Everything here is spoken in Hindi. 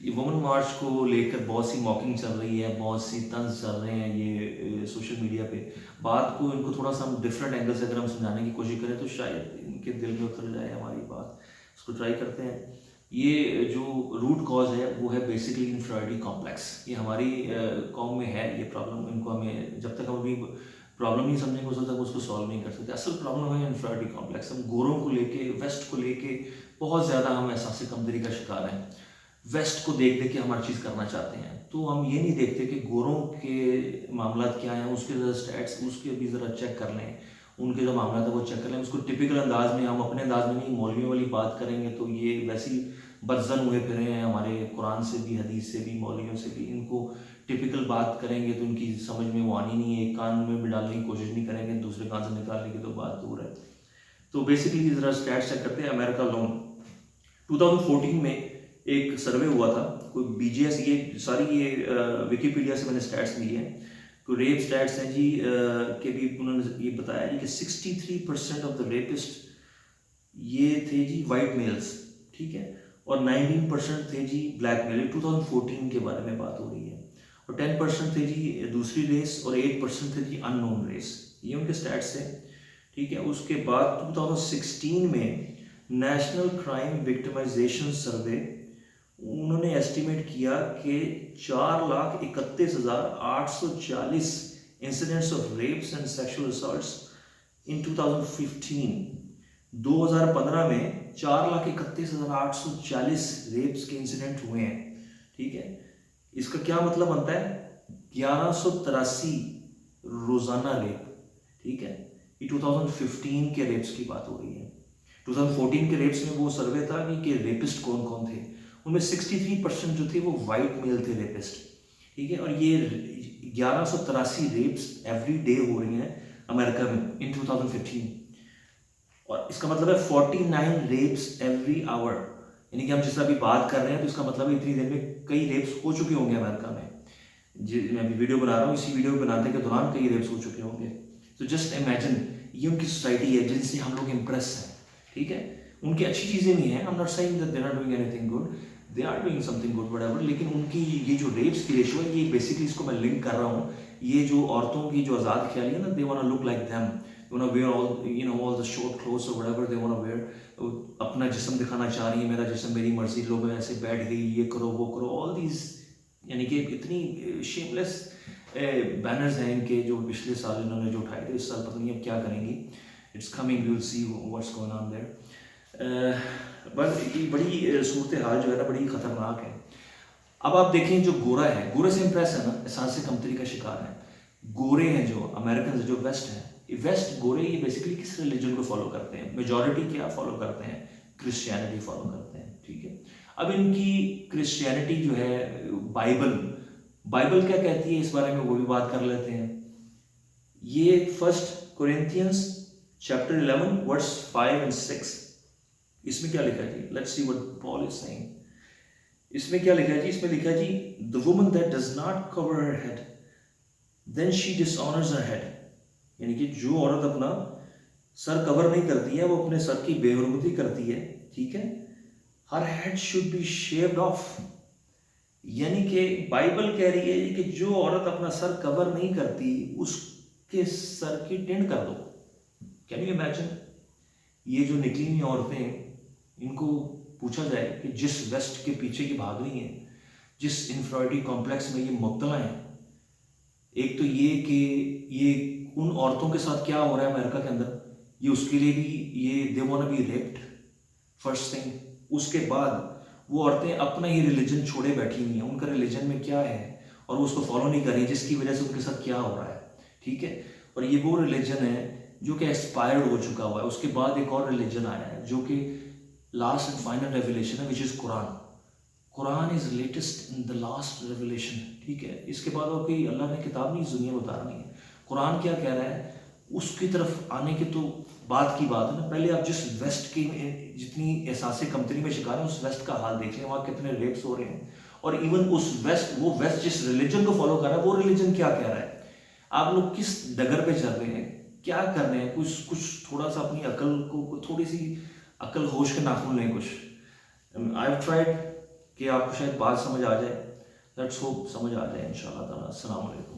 ये वुमेन मार्च को लेकर बहुत सी मॉकिंग चल रही है, बहुत सी तंज चल रहे हैं ये सोशल मीडिया पे। बात को इनको थोड़ा सा हम डिफरेंट एंगल से अगर हम समझाने की कोशिश करें तो शायद इनके दिल में उतर जाए हमारी बात। इसको ट्राई करते हैं। ये जो रूट कॉज है वो है बेसिकली इन्फीरियरिटी कॉम्प्लेक्स। ये हमारी कौम में है ये प्रॉब्लम। इनको हमें जब तक हम अभी प्रॉब्लम नहीं समझेंगे उस तक उसको सॉल्व नहीं कर सकते। असल प्रॉब्लम है इन्फीरियरिटी कॉम्प्लेक्स। हम गोरों को लेके, वेस्ट को लेके बहुत ज़्यादा हम एहसास कमतरी का शिकार हैं। वेस्ट को देख देख के हम हर चीज़ करना चाहते हैं, तो हम ये नहीं देखते कि गोरों के मामला क्या हैं। उसके ज़रा स्टैट्स उसके भी ज़रा चेक कर लें, उनके जो मामला था वो चेक कर लें। उसको टिपिकल अंदाज में, हम अपने अंदाज में नहीं, मौलवियों वाली बात करेंगे तो ये वैसे ही बदजन हुए फिरे हैं हमारे कुरान से भी, हदीस से भी, मौलवियों से भी। इनको टिपिकल बात करेंगे तो उनकी समझ में वो आनी नहीं है। एक कान में भी डालने की कोशिश नहीं करेंगे, दूसरे कान से निकालने की तो बात दूर है। तो बेसिकली ज़रा स्टैट्स चेक करते हैं। अमेरिका लोन 2014 में एक सर्वे हुआ था, कोई बीजीएस, ये सारी ये विकीपीडिया से मैंने स्टैट्स ली है। तो रेप स्टैट्स हैं जी के भी उन्होंने ये बताया जी कि 63% ऑफ द रेपिस्ट ये थे जी वाइट मेल्स, ठीक है, और 19% थे जी ब्लैक मेल। 2014 के बारे में बात हो रही है। और 10% थे जी दूसरी रेस और 8% थे जी अननोन रेस। ये उनके स्टैट्स हैं, ठीक है। उसके बाद 2016 में नेशनल क्राइम विक्टिमाइजेशन सर्वे, उन्होंने एस्टिमेट किया कि 4,31,840 incidents of rapes and sexual assaults in 2015। 2015 में 4,31,840 रेप्स के इंसिडेंट हुए हैं, ठीक है। इसका क्या मतलब बनता है? 1183 रोजाना रेप, ठीक है। ये 2015 के रेप्स की बात हो रही है। 2014 के रेप्स में वो सर्वे था कि रेपिस्ट कौन कौन थे। उनमें 63% जो थे वो वाइट मेल थे रेपिस्ट, ठीक है। और ये 1183 रेप्स एवरी डे हो रही हैं अमेरिका में इन 2015। और इसका मतलब है 49 रेप्स एवरी आवर। यानी कि हम जिस अभी बात कर रहे हैं तो इसका मतलब है इतनी देर में कई रेप्स हो चुके होंगे अमेरिका में। मैं अभी वीडियो बना रहा हूँ, इसी वीडियो बनाने के दौरान कई रेप्स हो चुके होंगे। तो जस्ट इमेजिन, ये उनकी सोसाइटी है जिनसे हम लोग इम्प्रेस हैं, ठीक है। उनकी अच्छी चीज़ें नहीं हैं, I am not saying that they are doing anything good, they are doing something good whatever, लेकिन उनकी ये जो रेप्स की रेशो है, ये बेसिकली इसको मैं लिंक कर रहा हूँ। ये जो औरतों की जो आज़ाद ख्याली है ना, they want to look like them, they want to wear all the short clothes और whatever they want to wear. अपना जिस्म दिखाना चाह रही है, मेरा जिस्म मेरी मर्जी, लो मैं ऐसे बैठ गई, ये करो वो करो, ऑल दीज, यानी कि इतनी शेमलेस बैनर्स हैं इनके, जो पिछले साल इन्होंने जो उठाए थे, इस साल पता नहीं अब क्या करेंगी। It's coming, we will see what's going on there. बस ये बड़ी सूरत हाल जो है ना, बड़ी ख़तरनाक है। अब आप देखें, जो गोरा है, गोरे से इम्प्रेस है ना, एहसास कमतरी का शिकार है। गोरे हैं जो अमेरिकन, जो वेस्ट हैं, वेस्ट गोरे, ये बेसिकली किस रिलीजन को फॉलो करते हैं? मेजॉरिटी क्या फॉलो करते हैं? क्रिश्चियनिटी फॉलो करते हैं, ठीक है। अब इनकी क्रिश्चियनिटी जो है, बाइबल बाइबल क्या कहती है इस बारे में वो भी बात कर लेते हैं। ये 1 कोरिन्थियंस चैप्टर 11 वर्स 5 एंड 6, इसमें क्या लिखा है जी? Let's see what Paul is saying. इसमें क्या लिखा है जी? इसमें लिखा है जी, the woman that does not cover her head then she dishonours her head. यानी कि जो औरत अपना सर कवर नहीं करती है, वो अपने सर की बेहुरमती करती है, ठीक है। हर head should be shaved of. यानी कि बाइबल कह रही है कि जो औरत अपना सर कवर नहीं करती, उसके सर की टिंड कर दो। Can you imagine? ये जो निकली हुई औरतें, इनको पूछा जाए कि जिस वेस्ट के पीछे की भाग रही हैं, जिस इन्फीरियरिटी कॉम्प्लेक्स में ये मुब्तला हैं, एक तो ये कि ये उन औरतों के साथ क्या हो रहा है अमेरिका के अंदर, ये उसके लिए भी ये they want to be wrapped first thing. उसके बाद वो औरतें अपना ही रिलीजन छोड़े बैठी हुई हैं, उनका रिलीजन में क्या है और वो उसको फॉलो नहीं कर रही, जिसकी वजह से उनके साथ क्या हो रहा है, ठीक है। और ये वो रिलीजन है जो कि एक्सपायर्ड हो चुका हुआ है। उसके बाद एक और रिलीजन आया है जो कि लास्ट एंड फाइनल रेवलेशन है, which is Quran. Quran is latest in the last revelation, ठीक है। इसके बाद और कोई अल्लाह ने किताब नहीं इस दुनिया में उतारनी है। कुरान क्या कह रहा है, उसकी तरफ आने की तो बात की बात है ना। पहले आप जिस वेस्ट की जितनी एहसास कमतरी में शिकार है, उस वेस्ट का हाल देख लें, वहाँ कितने रेप्स हो रहे हैं। और इवन उस वेस्ट, वो वेस्ट जिस रिलीजन को फॉलो कर रहा है, वो रिलीजन क्या कह रहा है? आप लोग किस डगर पे चल रहे हैं, क्या कर रहे हैं? कुछ कुछ थोड़ा सा अपनी अकल को, थोड़ी सी अकल होश के नाखून लें कुछ। आई हैव ट्राइड कि आपको शायद बात समझ आ जाए। लेट्स होप समझ आ जाए इंशाल्लाह ताला। अस्सलाम वालेकुम।